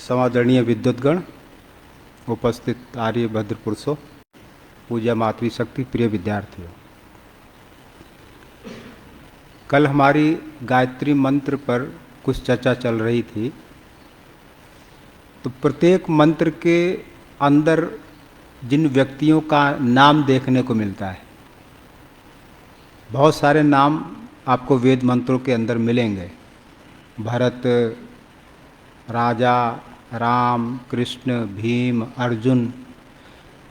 समादरणीय विद्वद्गण, उपस्थित आर्य भद्र पुरुषों, पूज्य मातृशक्ति, प्रिय विद्यार्थियों, कल हमारी गायत्री मंत्र पर कुछ चर्चा चल रही थी। तो प्रत्येक मंत्र के अंदर जिन व्यक्तियों का नाम देखने को मिलता है, बहुत सारे नाम आपको वेद मंत्रों के अंदर मिलेंगे। भरत, राजा, राम, कृष्ण, भीम, अर्जुन।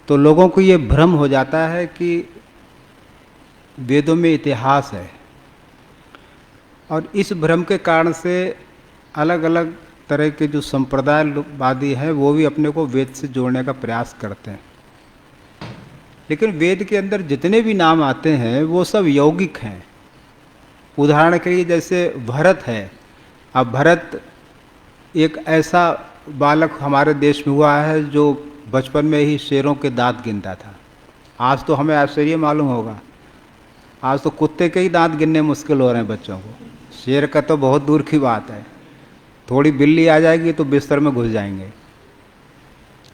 तो लोगों को ये भ्रम हो जाता है कि वेदों में इतिहास है, और इस भ्रम के कारण से अलग अलग तरह के जो संप्रदायवादी हैं वो भी अपने को वेद से जोड़ने का प्रयास करते हैं। लेकिन वेद के अंदर जितने भी नाम आते हैं वो सब यौगिक हैं। उदाहरण के लिए जैसे भरत है। अब भरत एक ऐसा बालक हमारे देश में हुआ है जो बचपन में ही शेरों के दांत गिनता था। आज तो हमें आश्चर्य मालूम होगा, आज तो कुत्ते के ही दांत गिनने मुश्किल हो रहे हैं बच्चों को। शेर का तो बहुत दूर की बात है, थोड़ी बिल्ली आ जाएगी तो बिस्तर में घुस जाएंगे।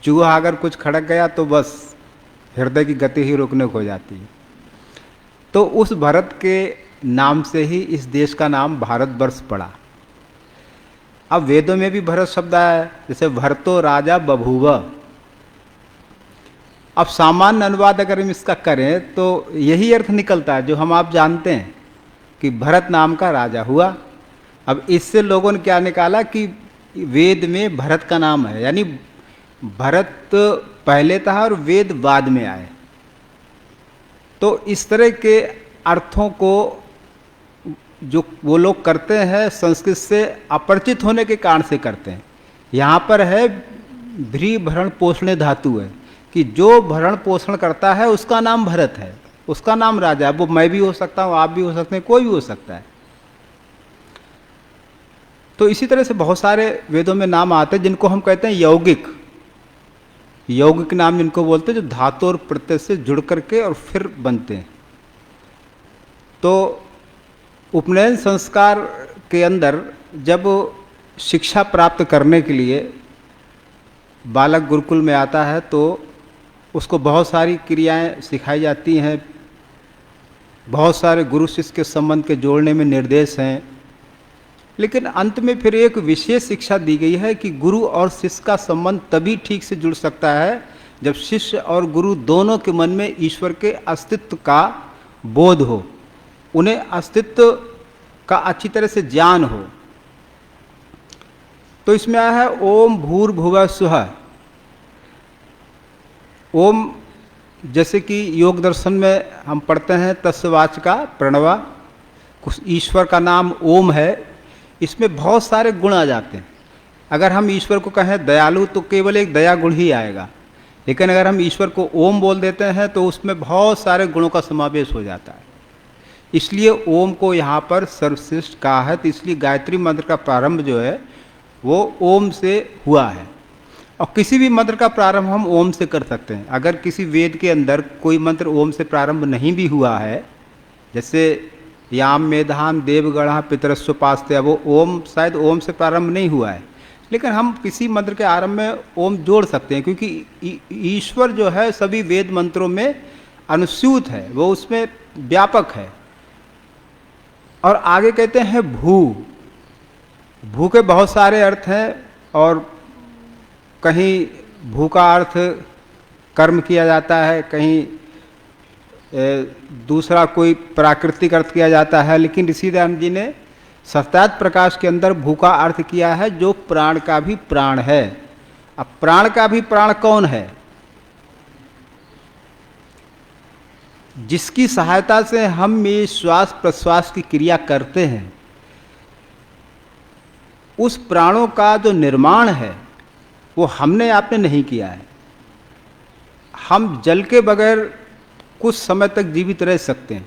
चूहा अगर कुछ खड़क गया तो बस हृदय की गति ही रुकने को हो जाती है। तो उस भरत के नाम से ही इस देश का नाम भारतवर्ष पड़ा। अब वेदों में भी भरत शब्द आया है, जैसे भरतो राजा बभूव। अब सामान्य अनुवाद अगर हम इसका करें तो यही अर्थ निकलता है जो हम आप जानते हैं कि भरत नाम का राजा हुआ। अब इससे लोगों ने क्या निकाला कि वेद में भरत का नाम है, यानी भरत पहले था और वेद बाद में आए। तो इस तरह के अर्थों को जो वो लोग करते हैं संस्कृत से अपरिचित होने के कारण से करते हैं। यहाँ पर है भ्री भरण पोषण धातु है कि जो भरण पोषण करता है उसका नाम भरत है, उसका नाम राजा है। वो मैं भी हो सकता हूँ, आप भी हो सकते हैं, कोई भी हो सकता है। तो इसी तरह से बहुत सारे वेदों में नाम आते हैं जिनको हम कहते हैं यौगिक। यौगिक नाम जिनको बोलते हैं जो धातु और प्रत्यय से जुड़ करके और फिर बनते हैं। तो उपनयन संस्कार के अंदर जब शिक्षा प्राप्त करने के लिए बालक गुरुकुल में आता है तो उसको बहुत सारी क्रियाएं सिखाई जाती हैं, बहुत सारे गुरु शिष्य के संबंध के जोड़ने में निर्देश हैं। लेकिन अंत में फिर एक विशेष शिक्षा दी गई है कि गुरु और शिष्य का संबंध तभी ठीक से जुड़ सकता है जब शिष्य और गुरु दोनों के मन में ईश्वर के अस्तित्व का बोध हो, उन्हें अस्तित्व का अच्छी तरह से ज्ञान हो। तो इसमें आया है ओम भूर्भुवः स्वः। ओम जैसे कि योग दर्शन में हम पढ़ते हैं तस्वाचका प्रणवा, कुछ ईश्वर का नाम ओम है। इसमें बहुत सारे गुण आ जाते हैं। अगर हम ईश्वर को कहें दयालु तो केवल एक दया गुण ही आएगा, लेकिन अगर हम ईश्वर को ओम बोल देते हैं तो उसमें बहुत सारे गुणों का समावेश हो जाता है। इसलिए ओम को यहाँ पर सर्वश्रेष्ठ कहा है। तो इसलिए गायत्री मंत्र का प्रारंभ जो है वो ओम से हुआ है। और किसी भी मंत्र का प्रारंभ हम ओम से कर सकते हैं। अगर किसी वेद के अंदर कोई मंत्र ओम से प्रारंभ नहीं भी हुआ है, जैसे याम मेधाम देवगणः पितरस्वपास्ते, वो ओम शायद ओम से प्रारंभ नहीं हुआ है, लेकिन हम किसी मंत्र के आरंभ में ओम जोड़ सकते हैं, क्योंकि ईश्वर जो है सभी वेद मंत्रों में अनुस्यूत है, वो उसमें व्यापक है। और आगे कहते हैं भू। भू के बहुत सारे अर्थ हैं, और कहीं भू का अर्थ कर्म किया जाता है, कहीं दूसरा कोई प्राकृतिक अर्थ किया जाता है। लेकिन ऋषि दयानंद जी ने सत्यात प्रकाश के अंदर भू का अर्थ किया है जो प्राण का भी प्राण है। अब प्राण का भी प्राण कौन है? जिसकी सहायता से हम ये श्वास प्रश्वास की क्रिया करते हैं, उस प्राणों का जो निर्माण है वो हमने आपने नहीं किया है। हम जल के बगैर कुछ समय तक जीवित रह सकते हैं,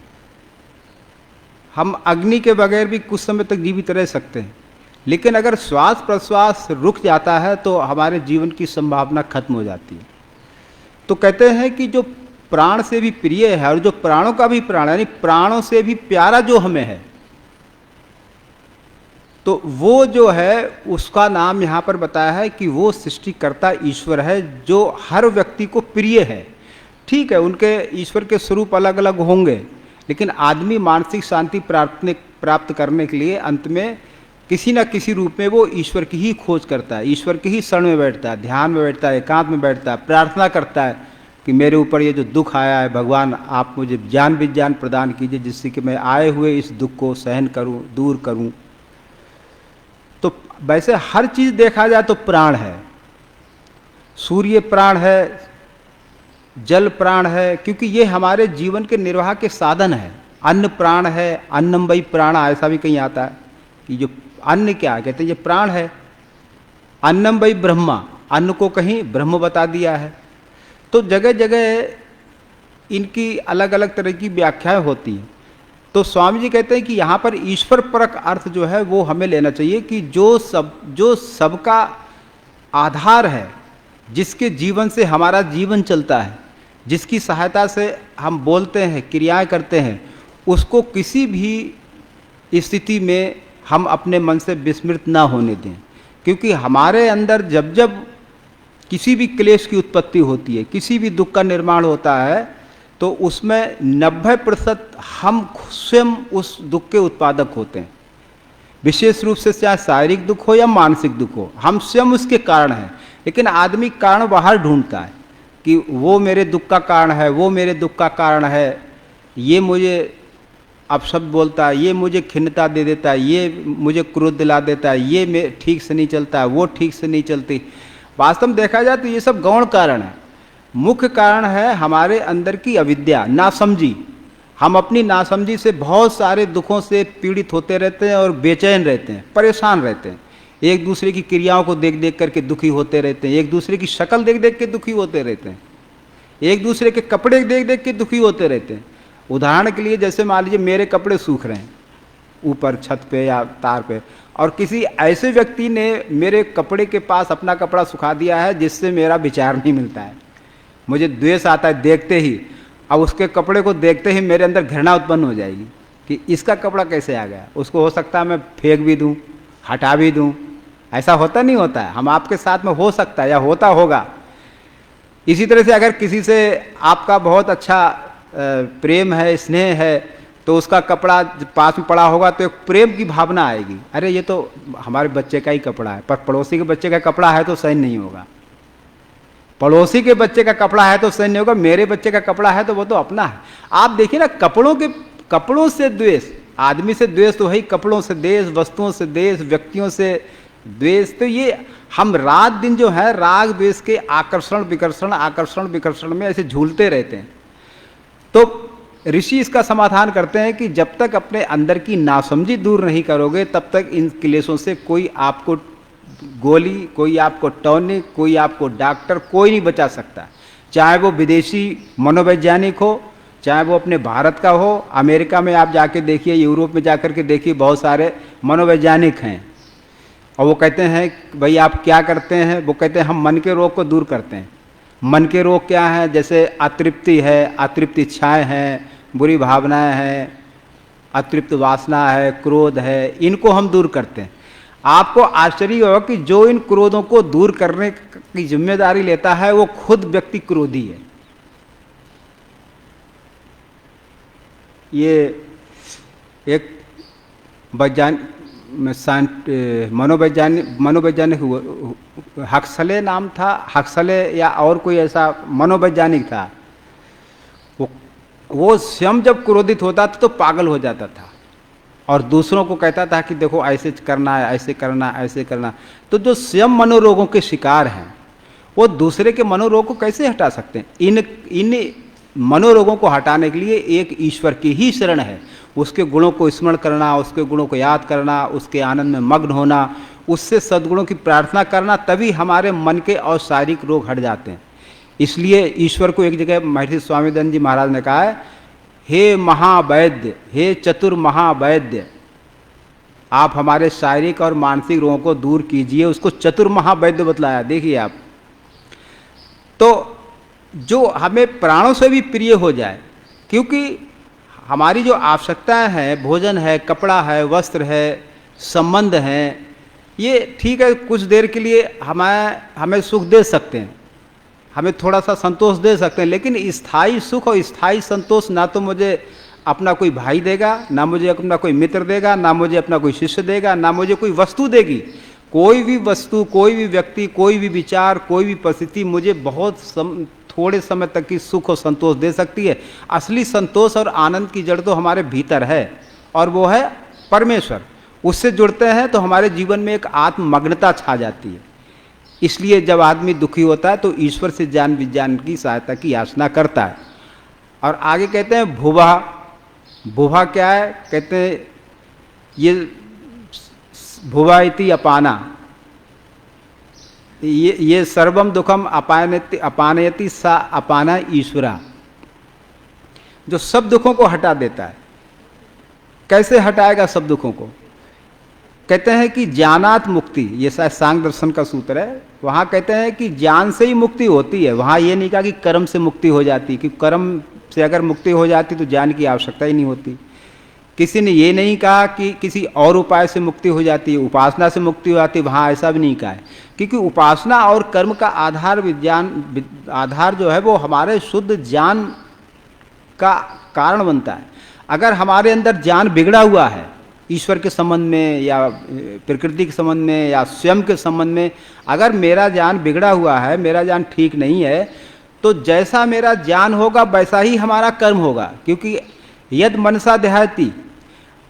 हम अग्नि के बगैर भी कुछ समय तक जीवित रह सकते हैं, लेकिन अगर श्वास प्रश्वास रुक जाता है तो हमारे जीवन की संभावना खत्म हो जाती है। तो कहते हैं कि जो प्राण से भी प्रिय है और जो प्राणों का भी प्राण, यानी प्राणों से भी प्यारा जो हमें है, तो वो जो है उसका नाम यहाँ पर बताया है कि वो सृष्टिकर्ता ईश्वर है जो हर व्यक्ति को प्रिय है। ठीक है, उनके ईश्वर के स्वरूप अलग अलग होंगे, लेकिन आदमी मानसिक शांति प्राप्त करने के लिए अंत में किसी न किसी रूप में वो ईश्वर की ही खोज करता है, ईश्वर की ही शरण में बैठता है, ध्यान में बैठता है, एकांत में बैठता है, प्रार्थना करता है कि मेरे ऊपर ये जो दुख आया है भगवान आप मुझे ज्ञान विज्ञान प्रदान कीजिए जिससे कि मैं आए हुए इस दुख को सहन करूं, दूर करूं। तो वैसे हर चीज़ देखा जाए तो प्राण है, सूर्य प्राण है, जल प्राण है, क्योंकि ये हमारे जीवन के निर्वाह के साधन है। अन्न प्राण है, अन्नम वै प्राण, ऐसा भी कहीं आता है कि जो अन्न क्या कहते हैं ये प्राण है। अन्नम वै ब्रह्मा, अन्न को कहीं ब्रह्म बता दिया है। तो जगह जगह इनकी अलग अलग तरह की व्याख्याएं होती हैं। तो स्वामी जी कहते हैं कि यहाँ पर ईश्वर परक अर्थ जो है वो हमें लेना चाहिए कि जो सबका आधार है, जिसके जीवन से हमारा जीवन चलता है, जिसकी सहायता से हम बोलते हैं, क्रियाएं करते हैं, उसको किसी भी स्थिति में हम अपने मन से विस्मृत ना होने दें। क्योंकि हमारे अंदर जब जब किसी भी क्लेश की उत्पत्ति होती है, किसी भी दुख का निर्माण होता है, तो उसमें 90% हम स्वयं उस दुख के उत्पादक होते हैं। विशेष रूप से चाहे शारीरिक दुख हो या मानसिक दुख हो, हम स्वयं उसके कारण हैं। लेकिन आदमी कारण बाहर ढूंढता है कि वो मेरे दुख का कारण है, वो मेरे दुख का कारण है, ये मुझे अपशब्द बोलता है, ये मुझे खिन्नता दे देता है, ये मुझे क्रोध दिला देता है, ये मैं ठीक से नहीं चलता है, वो ठीक से नहीं चलती। वास्तव में देखा जाए तो ये सब गौण कारण है। मुख्य कारण है हमारे अंदर की अविद्या, नासमझी। हम अपनी नासमझी से बहुत सारे दुखों से पीड़ित होते रहते हैं और बेचैन रहते हैं, परेशान रहते हैं। एक दूसरे की क्रियाओं को देख देख करके दुखी होते रहते हैं, एक दूसरे की शक्ल देख देख के दुखी होते रहते हैं, एक दूसरे के कपड़े देख देख के दुखी होते रहते हैं। उदाहरण के लिए जैसे मान लीजिए मेरे कपड़े सूख रहे हैं ऊपर छत पे या तार पे, और किसी ऐसे व्यक्ति ने मेरे कपड़े के पास अपना कपड़ा सुखा दिया है जिससे मेरा विचार नहीं मिलता है, मुझे द्वेष आता है देखते ही। अब उसके कपड़े को देखते ही मेरे अंदर घृणा उत्पन्न हो जाएगी कि इसका कपड़ा कैसे आ गया। उसको हो सकता है मैं फेंक भी दूं, हटा भी दूं, ऐसा होता नहीं होता है, हम आपके साथ में हो सकता है या होता होगा। इसी तरह से अगर किसी से आपका बहुत अच्छा प्रेम है, स्नेह है, तो उसका कपड़ा पास में पड़ा होगा तो एक प्रेम की भावना आएगी, अरे ये तो हमारे बच्चे का ही कपड़ा है। पर पड़ोसी के बच्चे का कपड़ा है तो सहन नहीं होगा, पड़ोसी के बच्चे का कपड़ा है तो सहन नहीं होगा, मेरे बच्चे का कपड़ा है तो वो तो अपना है। आप देखिए ना, कपड़ों से द्वेष, आदमी से द्वेष तो है ही, कपड़ों से द्वेष, वस्तुओं से द्वेष, व्यक्तियों से द्वेष। तो ये हम रात दिन जो है राग द्वेष के आकर्षण विकर्षण में ऐसे झूलते रहते हैं। तो ऋषि इसका समाधान करते हैं कि जब तक अपने अंदर की नासमझी दूर नहीं करोगे तब तक इन क्लेशों से कोई आपको गोली, कोई आपको टॉनिक, कोई आपको डॉक्टर, कोई नहीं बचा सकता। चाहे वो विदेशी मनोवैज्ञानिक हो, चाहे वो अपने भारत का हो। अमेरिका में आप जाके देखिए, यूरोप में जाकर के देखिए, बहुत सारे मनोवैज्ञानिक हैं और वो कहते हैं भाई आप क्या करते हैं, वो कहते हैं हम मन के रोग को दूर करते हैं। मन के रोग क्या हैं? जैसे अतृप्ति है, अतृप्त इच्छाएं हैं, बुरी भावनाएं हैं, अतृप्त वासना है, क्रोध है, इनको हम दूर करते हैं। आपको आश्चर्य होगा कि जो इन क्रोधों को दूर करने की जिम्मेदारी लेता है वो खुद व्यक्ति क्रोधी है। ये एक मनोवैज्ञानिक हक्सले नाम था, हक्सले या और कोई ऐसा मनोवैज्ञानिक था। वो स्वयं जब क्रोधित होता था तो पागल हो जाता था और दूसरों को कहता था कि देखो ऐसे करना है, ऐसे करना, ऐसे करना। तो जो स्वयं मनोरोगों के शिकार हैं वो दूसरे के मनोरोग को कैसे हटा सकते हैं? इन मनोरोगों को हटाने के लिए एक ईश्वर की ही शरण है। उसके गुणों को स्मरण करना, उसके गुणों को याद करना, उसके आनंद में मग्न होना, उससे सद्गुणों की प्रार्थना करना, तभी हमारे मन के और शारीरिक रोग हट जाते हैं। इसलिए ईश्वर को एक जगह महर्षि स्वामी दयानंद जी महाराज ने कहा है, हे महावैद्य, हे चतुर महावैद्य, आप हमारे शारीरिक और मानसिक रोगों को दूर कीजिए। उसको चतुर महावैद्य बतलाया। देखिए आप, तो जो हमें प्राणों से भी प्रिय हो जाए, क्योंकि हमारी जो आवश्यकताएं हैं, भोजन है, कपड़ा है, वस्त्र है, संबंध हैं, ये ठीक है, कुछ देर के लिए हमें सुख दे सकते हैं, हमें थोड़ा सा संतोष दे सकते हैं, लेकिन स्थायी सुख और स्थायी संतोष ना तो मुझे अपना कोई भाई देगा, ना मुझे अपना कोई मित्र देगा, ना मुझे अपना कोई शिष्य देगा, ना मुझे कोई वस्तु देगी। कोई भी वस्तु, कोई भी व्यक्ति, कोई भी विचार, कोई भी परिस्थिति मुझे थोड़े समय तक की सुख और संतोष दे सकती है। असली संतोष और आनंद की जड़ तो हमारे भीतर है, और वो है परमेश्वर। उससे जुड़ते हैं तो हमारे जीवन में एक आत्ममग्नता छा जाती है। इसलिए जब आदमी दुखी होता है तो ईश्वर से ज्ञान विज्ञान की सहायता की याचना करता है। और आगे कहते हैं भुभा। भुभा क्या है? कहते हैं ये भुभा इति अपाना, ये सर्वम दुखम अपानयति सा अपाना ईश्वरा, जो सब दुखों को हटा देता है। कैसे हटाएगा सब दुखों को? कहते हैं कि ज्ञानात मुक्ति, ये शायद सांग दर्शन का सूत्र है, वहाँ कहते हैं कि ज्ञान से ही मुक्ति होती है। वहाँ ये नहीं कहा कि कर्म से मुक्ति हो जाती, कि कर्म से अगर मुक्ति हो जाती तो ज्ञान की आवश्यकता ही नहीं होती। किसी ने ये नहीं कहा कि किसी और उपाय से मुक्ति हो जाती है, उपासना से मुक्ति हो जाती है, वहाँ ऐसा भी नहीं कहा है। क्योंकि उपासना और कर्म का आधार आधार जो है वो हमारे शुद्ध ज्ञान का कारण बनता है। अगर हमारे अंदर ज्ञान बिगड़ा हुआ है ईश्वर के संबंध में या प्रकृति के संबंध में या स्वयं के संबंध में, अगर मेरा ज्ञान बिगड़ा हुआ है, मेरा ज्ञान ठीक नहीं है, तो जैसा मेरा ज्ञान होगा वैसा ही हमारा कर्म होगा। क्योंकि यद मनसा देहाती,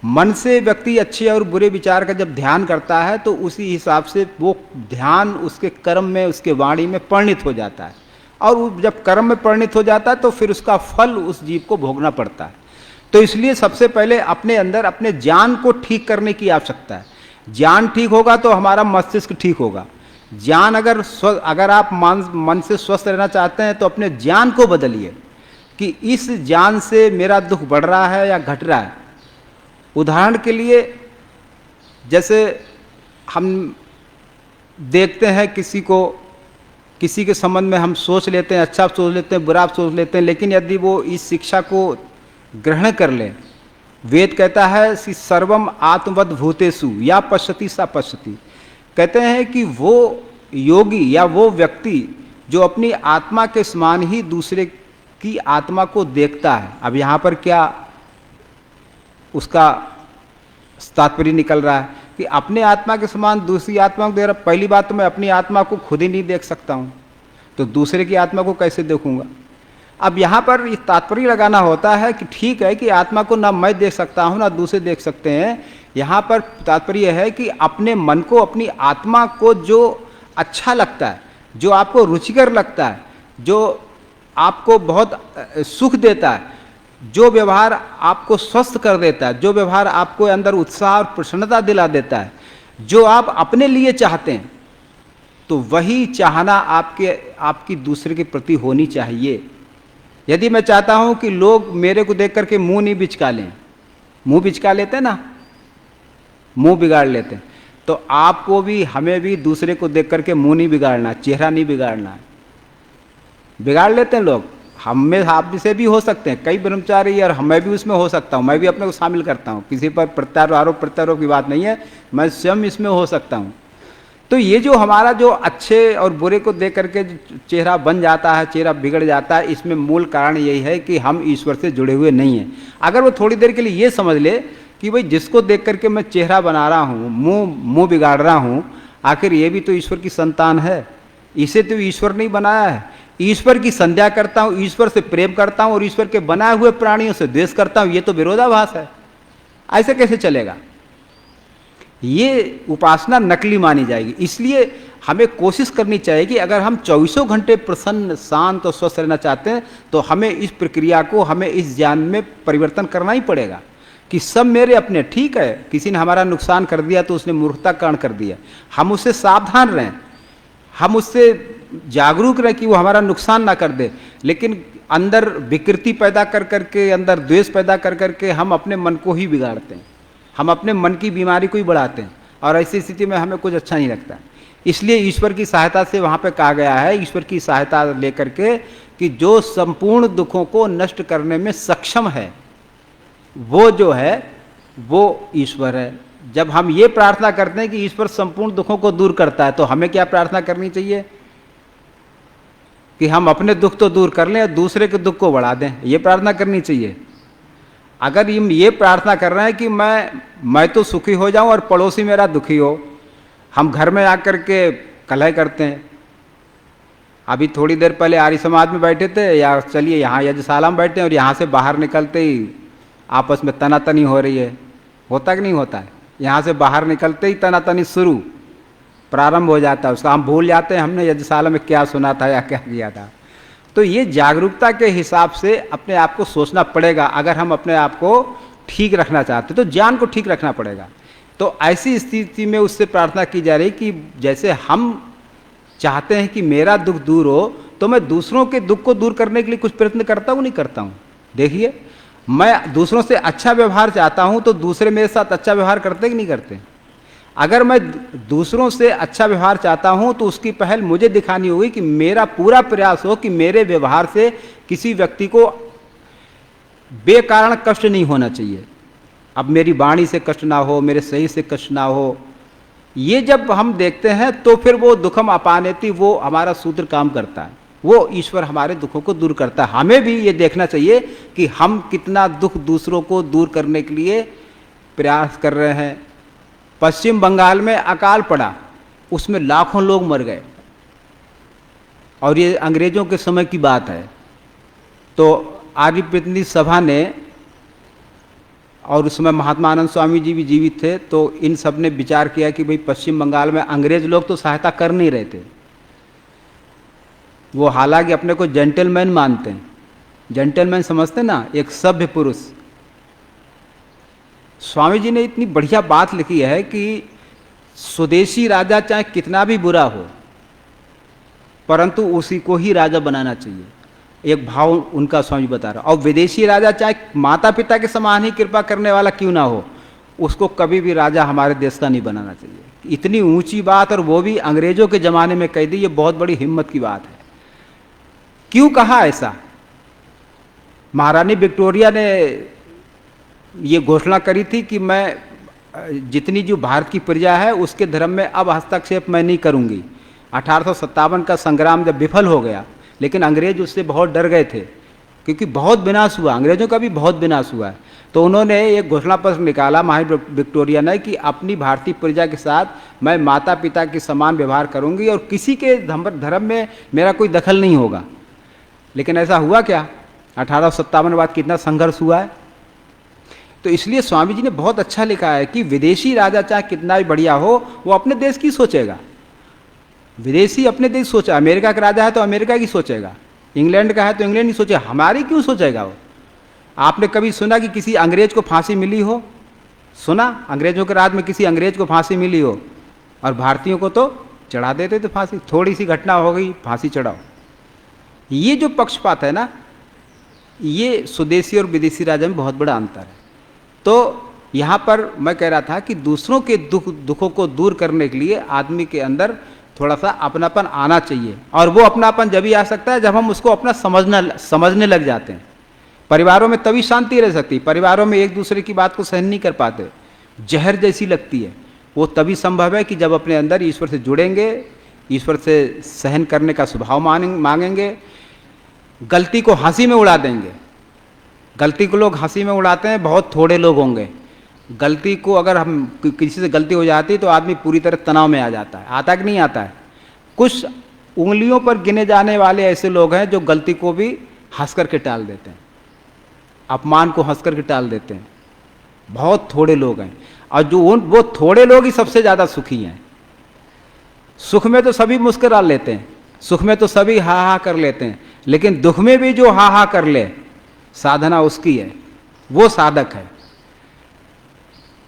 मन से व्यक्ति अच्छे और बुरे विचार का जब ध्यान करता है तो उसी हिसाब से वो ध्यान उसके कर्म में, उसके वाणी में परिणित हो जाता है। और जब कर्म में परिणित हो जाता है तो फिर उसका फल उस जीव को भोगना पड़ता है। तो इसलिए सबसे पहले अपने अंदर अपने ज्ञान को ठीक करने की आवश्यकता है। ज्ञान ठीक होगा तो हमारा मस्तिष्क ठीक होगा। ज्ञान अगर आप मन से स्वस्थ रहना चाहते हैं तो अपने ज्ञान को बदलिए कि इस ज्ञान से मेरा दुख बढ़ रहा है या घट रहा है। उदाहरण के लिए, जैसे हम देखते हैं किसी के संबंध में हम सोच लेते हैं, अच्छा सोच लेते हैं, बुरा सोच लेते हैं, लेकिन यदि वो इस शिक्षा को ग्रहण कर ले, वेद कहता है कि सर्वम आत्मवद भूतेषु या पश्यति सा पश्यति। कहते हैं कि वो योगी या वो व्यक्ति जो अपनी आत्मा के समान ही दूसरे की आत्मा को देखता है। अब यहाँ पर क्या उसका तात्पर्य निकल रहा है कि अपने आत्मा के समान दूसरी आत्मा को देख रहा। पहली बात तो मैं अपनी आत्मा को खुद ही नहीं देख सकता हूँ, तो दूसरे की आत्मा को कैसे देखूंगा? अब यहाँ पर ये तात्पर्य लगाना होता है कि ठीक है कि आत्मा को ना मैं देख सकता हूँ ना दूसरे देख सकते हैं। यहाँ पर तात्पर्य है कि अपने मन को, अपनी आत्मा को जो अच्छा लगता है, जो आपको रुचिकर लगता है, जो आपको बहुत सुख देता है, जो व्यवहार आपको स्वस्थ कर देता है, जो व्यवहार आपको अंदर उत्साह और प्रसन्नता दिला देता है, जो आप अपने लिए चाहते हैं, तो वही चाहना आपकी दूसरे के प्रति होनी चाहिए। यदि मैं चाहता हूं कि लोग मेरे को देख करके मुंह नहीं बिचका लें, मुंह बिचका लेते हैं ना, मुंह बिगाड़ लेते हैं, तो आपको भी हमें भी दूसरे को देख करके मुंह नहीं बिगाड़ना, चेहरा नहीं बिगाड़ना है। बिगाड़ लेते हैं लोग, हम में आप से भी हो सकते हैं, कई ब्रह्मचारी, और मैं भी उसमें हो सकता हूँ, मैं भी अपने को शामिल करता हूँ। किसी पर प्रत्यारोप की बात नहीं है, मैं स्वयं इसमें हो सकता हूँ। तो ये जो हमारा जो अच्छे और बुरे को देख करके चेहरा बन जाता है, चेहरा बिगड़ जाता है, इसमें मूल कारण यही है कि हम ईश्वर से जुड़े हुए नहीं हैं। अगर वो थोड़ी देर के लिए ये समझ ले कि भाई जिसको देख करके मैं चेहरा बना रहा हूँ, मुंह बिगाड़ रहा हूँ, आखिर ये भी तो ईश्वर की संतान है, इसे तो ईश्वर नहीं बनाया है। ईश्वर की संध्या करता हूँ, ईश्वर से प्रेम करता हूँ और ईश्वर के बनाए हुए प्राणियों से द्वेष करता हूँ, ये तो विरोधाभास है। ऐसे कैसे चलेगा? ये उपासना नकली मानी जाएगी। इसलिए हमें कोशिश करनी चाहिए कि अगर हम 24 घंटे प्रसन्न, शांत और स्वस्थ रहना चाहते हैं तो हमें इस प्रक्रिया को, हमें इस ज्ञान में परिवर्तन करना ही पड़ेगा कि सब मेरे अपने। ठीक है, किसी ने हमारा नुकसान कर दिया तो उसने मूर्खता कारण कर दिया, हम उससे सावधान रहें, हम उससे जागरूक रहें कि वो हमारा नुकसान ना कर दे। लेकिन अंदर विकृति पैदा कर करके, अंदर द्वेष पैदा कर करके हम अपने मन को ही बिगाड़ते हैं, हम अपने मन की बीमारी को ही बढ़ाते हैं, और ऐसी स्थिति में हमें कुछ अच्छा नहीं लगता। इसलिए ईश्वर की सहायता से वहाँ पे कहा गया है, ईश्वर की सहायता लेकर के, कि जो संपूर्ण दुखों को नष्ट करने में सक्षम है वो जो है वो ईश्वर है। जब हम ये प्रार्थना करते हैं कि ईश्वर संपूर्ण दुखों को दूर करता है, तो हमें क्या प्रार्थना करनी चाहिए कि हम अपने दुख तो दूर कर लें और दूसरे के दुख को बढ़ा दें, ये प्रार्थना करनी चाहिए। अगर हम ये प्रार्थना कर रहे हैं कि मैं तो सुखी हो जाऊं और पड़ोसी मेरा दुखी हो, हम घर में आकर के कलह करते हैं। अभी थोड़ी देर पहले आर्य समाज में बैठे थे, या चलिए यहाँ यज्ञशाला में बैठे हैं, और यहाँ से बाहर निकलते ही आपस में तनातनी हो रही है। होता कि नहीं होता है? यहाँ से बाहर निकलते ही तनातनी शुरू प्रारंभ हो जाता है। उसका हम भूल जाते हैं हमने यज्ञशाला में क्या सुना था या क्या किया था। तो ये जागरूकता के हिसाब से अपने आप को सोचना पड़ेगा। अगर हम अपने आप को ठीक रखना चाहते तो ज्ञान को ठीक रखना पड़ेगा। तो ऐसी स्थिति में उससे प्रार्थना की जा रही कि जैसे हम चाहते हैं कि मेरा दुख दूर हो, तो मैं दूसरों के दुख को दूर करने के लिए कुछ प्रयत्न करता हूँ, नहीं करता हूँ? देखिए, मैं दूसरों से अच्छा व्यवहार चाहता हूँ, तो दूसरे मेरे साथ अच्छा व्यवहार करते कि नहीं करते? अगर मैं दूसरों से अच्छा व्यवहार चाहता हूँ, तो उसकी पहल मुझे दिखानी होगी कि मेरा पूरा प्रयास हो कि मेरे व्यवहार से किसी व्यक्ति को बेकारण कष्ट नहीं होना चाहिए। अब मेरी वाणी से कष्ट ना हो, मेरे शरीर से कष्ट ना हो। ये जब हम देखते हैं तो फिर वो दुखम अपानेति, वो हमारा सूत्र काम करता है। वो ईश्वर हमारे दुखों को दूर करता है। हमें भी ये देखना चाहिए कि हम कितना दुख दूसरों को दूर करने के लिए प्रयास कर रहे हैं। पश्चिम बंगाल में अकाल पड़ा, उसमें लाखों लोग मर गए, और ये अंग्रेजों के समय की बात है। तो आर्य प्रतिनिधि सभा ने, और उस समय महात्मा आनंद स्वामी जी भी जीवित थे, तो इन सब ने विचार किया कि भाई पश्चिम बंगाल में अंग्रेज लोग तो सहायता कर नहीं रहे थे। वो हालांकि अपने को जेंटलमैन मानते हैं, जेंटलमैन समझते ना, एक सभ्य पुरुष। स्वामी जी ने इतनी बढ़िया बात लिखी है कि स्वदेशी राजा चाहे कितना भी बुरा हो, परंतु उसी को ही राजा बनाना चाहिए। एक भाव उनका स्वामी बता रहा। और विदेशी राजा चाहे माता पिता के समान ही कृपा करने वाला क्यों ना हो, उसको कभी भी राजा हमारे देश का नहीं बनाना चाहिए। इतनी ऊंची बात, और वो भी अंग्रेजों के ज़माने में कह दी। ये बहुत बड़ी हिम्मत की बात है। क्यों कहा ऐसा? महारानी विक्टोरिया ने ये घोषणा करी थी कि मैं जितनी जो भारत की प्रजा है उसके धर्म में अब हस्तक्षेप मैं नहीं करूंगी। 1857 का संग्राम जब विफल हो गया, लेकिन अंग्रेज उससे बहुत डर गए थे, क्योंकि बहुत विनाश हुआ, अंग्रेजों का भी बहुत विनाश हुआ है। तो उन्होंने एक घोषणा पत्र निकाला महारानी विक्टोरिया ने कि अपनी भारतीय प्रजा के साथ मैं माता पिता के समान व्यवहार करूंगी और किसी के धर्म में मेरा कोई दखल नहीं होगा। लेकिन ऐसा हुआ क्या? 1857 के बाद कितना संघर्ष हुआ है। तो इसलिए स्वामी जी ने बहुत अच्छा लिखा है कि विदेशी राजा चाहे कितना भी बढ़िया हो, वो अपने देश की सोचेगा। विदेशी अपने देश सोचा, अमेरिका का राजा है तो अमेरिका की सोचेगा, इंग्लैंड का है तो इंग्लैंड की सोचेगा, हमारी क्यों सोचेगा वो? आपने कभी सुना कि किसी अंग्रेज को फांसी मिली हो? सुना अंग्रेजों के राज में किसी अंग्रेज को फांसी मिली हो? और भारतीयों को तो चढ़ा देते थे फांसी। थोड़ी सी घटना हो गई, फांसी चढ़ाओ। ये जो पक्षपात है ना, ये स्वदेशी और विदेशी राजा में बहुत बड़ा अंतर है। तो यहाँ पर मैं कह रहा था कि दूसरों के दुखों को दूर करने के लिए आदमी के अंदर थोड़ा सा अपनापन आना चाहिए। और वो अपनापन जब ही आ सकता है जब हम उसको अपना समझने लग जाते हैं। परिवारों में तभी शांति रह सकती। परिवारों में एक दूसरे की बात को सहन नहीं कर पाते, जहर जैसी लगती है। वो तभी संभव है कि जब अपने अंदर ईश्वर से जुड़ेंगे, ईश्वर से सहन करने का स्वभाव मांगेंगे, गलती को हंसी में उड़ा देंगे। गलती को लोग हंसी में उड़ाते हैं, बहुत थोड़े लोग होंगे। गलती को अगर हम किसी से गलती हो जाती है तो आदमी पूरी तरह तनाव में आ जाता है। आता कि नहीं आता है? कुछ उंगलियों पर गिने जाने वाले ऐसे लोग हैं जो गलती को भी हंस करके टाल देते हैं, अपमान को हंस करके टाल देते हैं। बहुत थोड़े लोग हैं, और जो वो थोड़े लोग ही सबसे ज़्यादा सुखी हैं। सुख में तो सभी मुस्कुरा लेते हैं, सुख में तो सभी हा हा कर लेते हैं, लेकिन दुख में भी जो हा हा कर ले, साधना उसकी है, वो साधक है।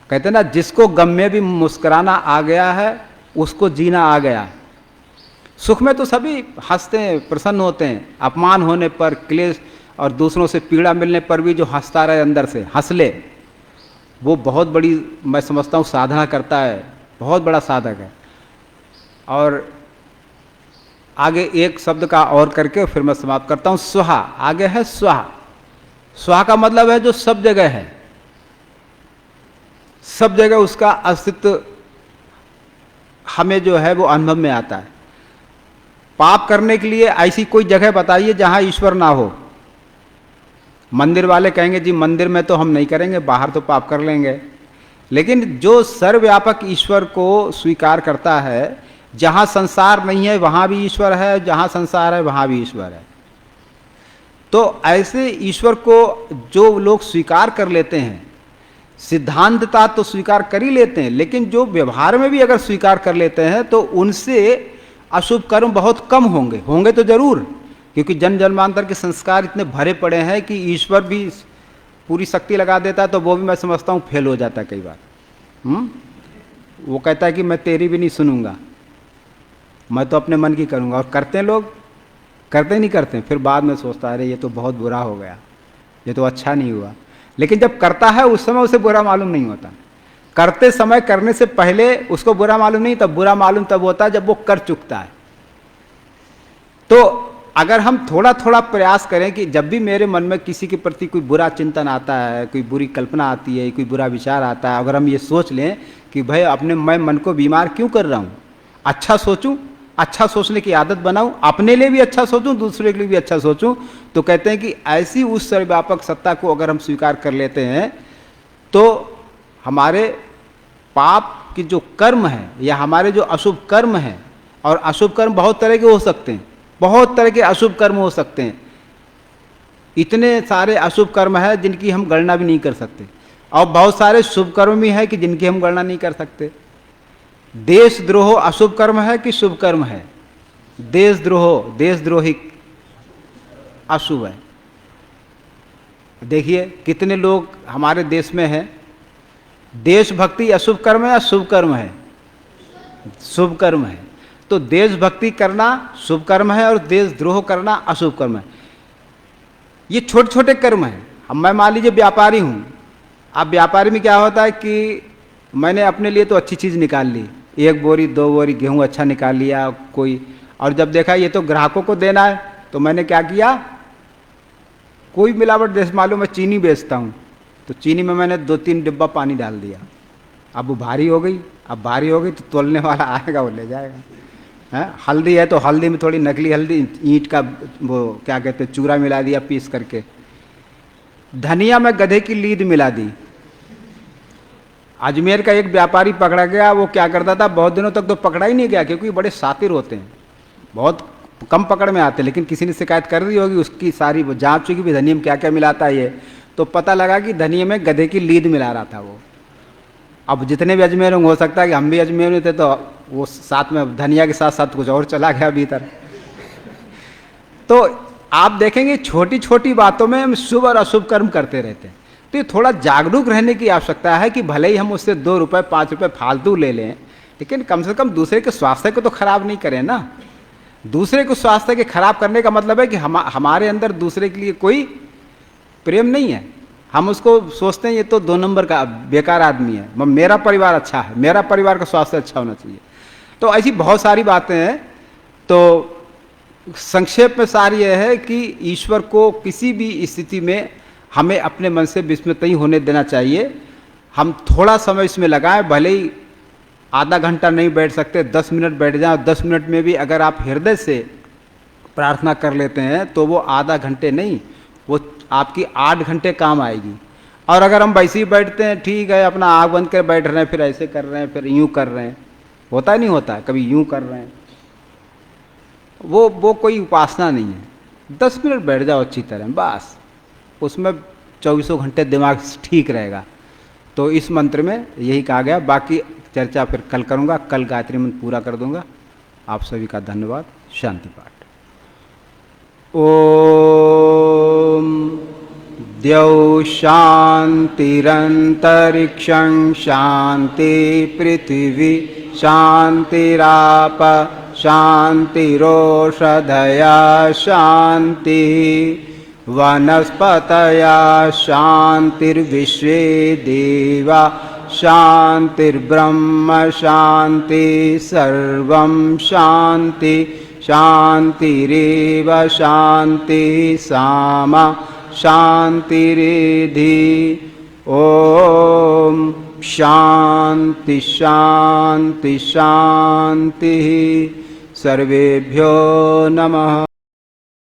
कहते ना, जिसको गम में भी मुस्कुराना आ गया है उसको जीना आ गया। सुख में तो सभी हंसते हैं, प्रसन्न होते हैं। अपमान होने पर, क्लेश और दूसरों से पीड़ा मिलने पर भी जो हंसता रहे, अंदर से हंस ले, वो बहुत बड़ी, मैं समझता हूँ, साधना करता है, बहुत बड़ा साधक है। और आगे एक शब्द का और करके फिर मैं समाप्त करता हूँ। स्वाहा, आगे है स्वाहा। स्वाहा का मतलब है जो सब जगह है। सब जगह उसका अस्तित्व हमें जो है वो अनुभव में आता है। पाप करने के लिए ऐसी कोई जगह बताइए जहां ईश्वर ना हो। मंदिर वाले कहेंगे जी मंदिर में तो हम नहीं करेंगे, बाहर तो पाप कर लेंगे। लेकिन जो सर्वव्यापक ईश्वर को स्वीकार करता है, जहां संसार नहीं है वहां भी ईश्वर है, जहां संसार है वहां भी ईश्वर है। तो ऐसे ईश्वर को जो लोग स्वीकार कर लेते हैं, सिद्धांतता तो स्वीकार कर ही लेते हैं, लेकिन जो व्यवहार में भी अगर स्वीकार कर लेते हैं तो उनसे अशुभ कर्म बहुत कम होंगे। होंगे तो जरूर, क्योंकि जन्म जन्मांतर के संस्कार इतने भरे पड़े हैं कि ईश्वर भी पूरी शक्ति लगा देता है तो वो भी मैं समझता हूँ फेल हो जाता है कई बार। वो कहता है कि मैं तेरी भी नहीं सुनूंगा, मैं तो अपने मन की करूंगा। और करते हैं लोग, करते नहीं करते, फिर बाद में सोचता है अरे ये तो बहुत बुरा हो गया, ये तो अच्छा नहीं हुआ। लेकिन जब करता है उस समय उसे बुरा मालूम नहीं होता। करते समय, करने से पहले उसको बुरा मालूम नहीं, तब बुरा मालूम तब होता है जब वो कर चुकता है। तो अगर हम थोड़ा थोड़ा प्रयास करें कि जब भी मेरे मन में किसी के प्रति कोई बुरा चिंतन आता है, कोई बुरी कल्पना आती है, कोई बुरा विचार आता है, अगर हम ये सोच लें कि भाई अपने मैं मन को बीमार क्यों कर रहा हूँ, अच्छा सोचूं, अच्छा सोचने की आदत बनाऊं, अपने लिए भी अच्छा सोचूं, दूसरे के लिए भी अच्छा सोचूं। तो कहते हैं कि ऐसी उस सर्वव्यापक सत्ता को अगर हम स्वीकार कर लेते हैं तो हमारे पाप की जो कर्म है या हमारे जो अशुभ कर्म है, और अशुभ कर्म बहुत तरह के हो सकते हैं, बहुत तरह के अशुभ कर्म हो सकते हैं, इतने सारे अशुभ कर्म है जिनकी हम गणना भी नहीं कर सकते, और बहुत सारे शुभ कर्म भी है कि जिनकी हम गणना नहीं कर सकते। देशद्रोह अशुभ कर्म है कि शुभ कर्म है? देशद्रोह, देशद्रोही अशुभ है। देखिए कितने लोग हमारे देश में हैं। देशभक्ति अशुभ कर्म है या शुभ कर्म है? शुभ कर्म है। तो देशभक्ति करना शुभ कर्म है और देशद्रोह करना अशुभ कर्म है। ये छोटे छोटे कर्म है। अब मैं मान लीजिए व्यापारी हूं। अब व्यापारी में क्या होता है कि मैंने अपने लिए तो अच्छी चीज निकाल ली, 1 बोरी 2 बोरी गेहूं अच्छा निकाल लिया कोई, और जब देखा ये तो ग्राहकों को देना है तो मैंने क्या किया, कोई मिलावट देश मालूम मैं चीनी बेचता हूं तो चीनी में मैंने 2-3 डिब्बा पानी डाल दिया। अब वो भारी हो गई, अब भारी हो गई तो तोलने वाला आएगा वो ले जाएगा। है हल्दी है तो हल्दी में थोड़ी नकली हल्दी, ईंट का वो क्या कहते हैं चूरा मिला दिया पीस करके। धनिया में गधे की लीद मिला दी। अजमेर का एक व्यापारी पकड़ा गया, वो क्या करता था, बहुत दिनों तक तो पकड़ा ही नहीं गया क्योंकि बड़े शातिर होते हैं, बहुत कम पकड़ में आते हैं, लेकिन किसी ने शिकायत कर दी होगी, उसकी सारी वो जांच चुकी भी धनिया में क्या क्या मिलाता है ये, तो पता लगा कि धनिया में गधे की लीद मिला रहा था वो। अब जितने भी अजमेर होंगे, हो सकता है कि हम भी अजमेर में थे तो वो साथ में धनिया के साथ साथ कुछ और चला गया भीतर। तो आप देखेंगे छोटी छोटी बातों में हम शुभ और अशुभ कर्म करते रहते हैं। तो ये थोड़ा जागरूक रहने की आवश्यकता है कि भले ही हम उससे 2 रुपए 5 रुपए फालतू ले लें, लेकिन कम से कम दूसरे के स्वास्थ्य को तो खराब नहीं करें ना। दूसरे को स्वास्थ्य के खराब करने का मतलब है कि हमारे अंदर दूसरे के लिए कोई प्रेम नहीं है। हम उसको सोचते हैं ये तो 2 नंबर का बेकार आदमी है, मेरा परिवार अच्छा है, मेरा परिवार का स्वास्थ्य अच्छा होना चाहिए। तो ऐसी बहुत सारी बातें हैं। तो संक्षेप में सार यह है कि ईश्वर को किसी भी स्थिति में हमें अपने मन से विस्मृत नहीं होने देना चाहिए। हम थोड़ा समय इसमें लगाएं, भले ही आधा घंटा नहीं बैठ सकते, 10 मिनट बैठ जाएं। 10 मिनट में भी अगर आप हृदय से प्रार्थना कर लेते हैं तो वो आधा घंटे नहीं, वो आपकी 8 घंटे काम आएगी। और अगर हम वैसे ही बैठते हैं, ठीक है अपना आँख बंद कर बैठ रहे हैं, फिर ऐसे कर रहे हैं, फिर यूं कर रहे हैं, होता ही नहीं होता, कभी यूं कर रहे हैं, वो कोई उपासना नहीं है। 10 मिनट बैठ जाओ अच्छी तरह, बस उसमें 24 घंटे दिमाग ठीक रहेगा। तो इस मंत्र में यही कहा गया। बाकी चर्चा फिर कल करूँगा, कल गायत्री मंत्र पूरा कर दूंगा। आप सभी का धन्यवाद। शांति पाठ। ओम द्यौ शांतिरंतरिक्षं शांति पृथिवी शांतिराप शांतिरोषधया शांति वनस्पतया शांतिर्विश्वे देवा शांतिर्ब्रह्म शांति सर्वं शांति शांतिरेव शांति सामा शांतिरेधि। ओम शांति शांति शांति। सर्वेभ्यो नमः।